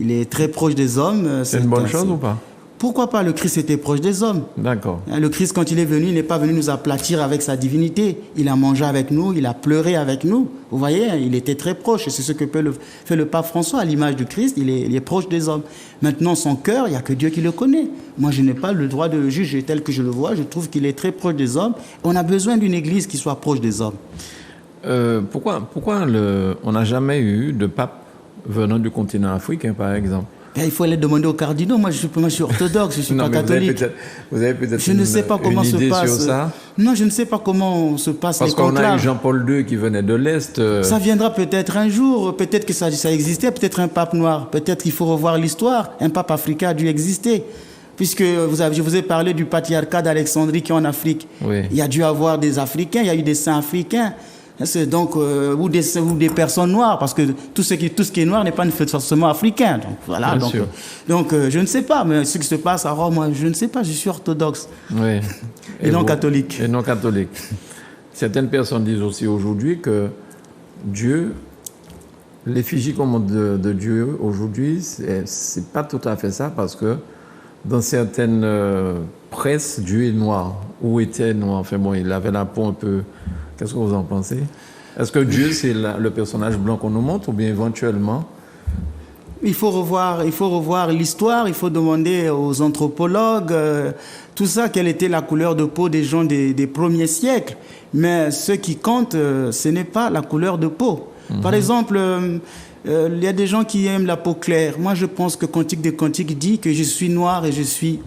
Il est très proche des hommes. C'est une bonne chose ou pas? Pourquoi pas? Le Christ était proche des hommes. D'accord. Le Christ, quand il est venu, il n'est pas venu nous aplatir avec sa divinité. Il a mangé avec nous, il a pleuré avec nous. Vous voyez, il était très proche. Et c'est ce que fait le pape François à l'image du Christ. Il est proche des hommes. Maintenant, son cœur, il n'y a que Dieu qui le connaît. Moi, je n'ai pas le droit de le juger tel que je le vois. Je trouve qu'il est très proche des hommes. On a besoin d'une église qui soit proche des hommes. Pourquoi on n'a jamais eu de pape venant du continent africain, par exemple? Il faut aller demander aux cardinaux. Moi, je suis orthodoxe, je ne suis pas catholique. Vous avez peut-être je ne sais pas comment se passe. Sur ça? Non, je ne sais pas comment se passe les conclaves. Parce qu'on a eu Jean-Paul II qui venait de l'Est. Ça viendra peut-être un jour. Peut-être que ça existait. Peut-être un pape noir. Peut-être qu'il faut revoir l'histoire. Un pape africain a dû exister. Puisque je vous ai parlé du patriarcat d'Alexandrie qui est en Afrique. Oui. Il y a dû avoir des Africains. Il y a eu des saints africains. Donc, ou des personnes noires, parce que tout ce qui est noir n'est pas forcément africain. Donc, voilà. Donc, je ne sais pas, mais ce qui se passe à Rome, moi, je ne sais pas, je suis orthodoxe. Oui. Et non catholique. Et non catholique. Certaines personnes disent aussi aujourd'hui que Dieu, l'effigie qu'on montre de Dieu aujourd'hui, c'est pas tout à fait ça, parce que dans certaines presses, Dieu est noir, ou était noir. Enfin bon, il avait la peau un peu... Qu'est-ce que vous en pensez? Est-ce que Dieu, c'est le personnage blanc qu'on nous montre, ou bien éventuellement? Il faut revoir l'histoire, il faut demander aux anthropologues, tout ça, quelle était la couleur de peau des gens des premiers siècles. Mais ce qui compte, ce n'est pas la couleur de peau. Par exemple, il y a des gens qui aiment la peau claire. Moi, je pense que Cantique des Cantiques dit que je suis noir et je suis